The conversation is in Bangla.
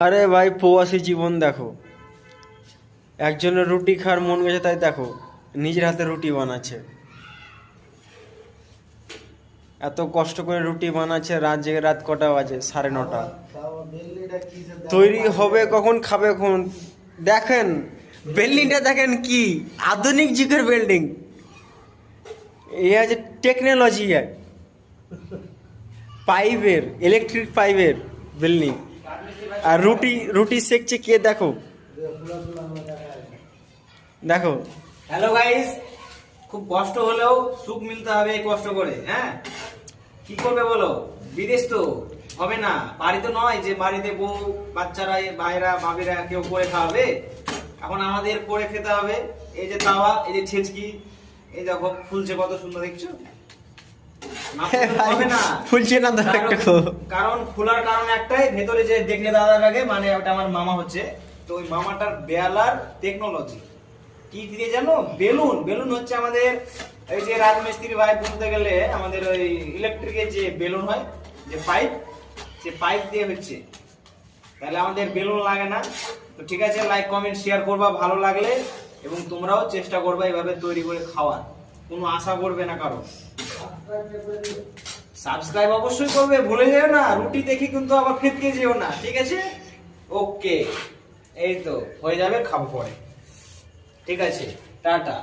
আরে ভাই, প্রবাসী জীবন দেখো। একজনের রুটি খাওয়ার মন গেছে, তাই দেখো নিজের হাতে রুটি বানাচ্ছে। এত কষ্ট করে রুটি বানাচ্ছে, রাত জেগে, রাত কটা বাজে? 9:30। তৈরি হবে কখন, খাবে কখন? দেখেন বিল্ডিংটা, দেখেন কি আধুনিক যুগের বিল্ডিং। এই আছে টেকনোলজি, পাইপের, ইলেকট্রিক পাইপের বিল্ডিং। আর রুটি রুটি সেকছে কে? দেখো দেখো। হ্যালো গাইস, খুব কষ্ট হলেও সুখ মিলতে হবে এই কষ্ট করে। হ্যাঁ, কি করবে বলো? বিদেশ তো হবে না, বাড়ি তো নয় যে বাড়িতে বউ বাচ্চারা ভাইরা ভাবিরা কেউ করে খাওয়াবে। এখন আমাদের করে খেতে হবে। এই যে তাওয়া, এই যে ছেচকি, এই দেখো ফুলছে কত সুন্দর, দেখছো? না ফুললে হবে না, ফুলছে না তো একটু। কারণ খোলার কারণ একটাই, ভেতরে যে দেখলে দাদা লাগে, মানে ওটা আমার মামা হচ্ছে, তো ওই মামাটার বেলার টেকনোলজি কি দিয়ে জানো? বেলুন। বেলুন হচ্ছে আমাদের এই যে রাজমিস্ত্রি ভাই বলতে গেলে আমাদের ওই ইলেকট্রিকের যে বেলুন হয়, যে পাইপ, সে পাইপ দিয়ে হচ্ছে। তাহলে আমাদের বেলুন লাগে না। তো ঠিক আছে, লাইক কমেন্ট শেয়ার করবা ভালো লাগলে, এবং তোমরাও চেষ্টা করবা এভাবে তৈরি করে খাওয়ার। কোনো আশা করবে না কারো। সাবস্ক্রাইব অবশ্যই করবে, ভুলে যেও না। রুটি দেখি কিন্তু আবার ফেটকে যেও না, ঠিক আছে? ওকে, এই তো হয়ে যাবে, খাবো পরে। ঠিক আছে, টাটা।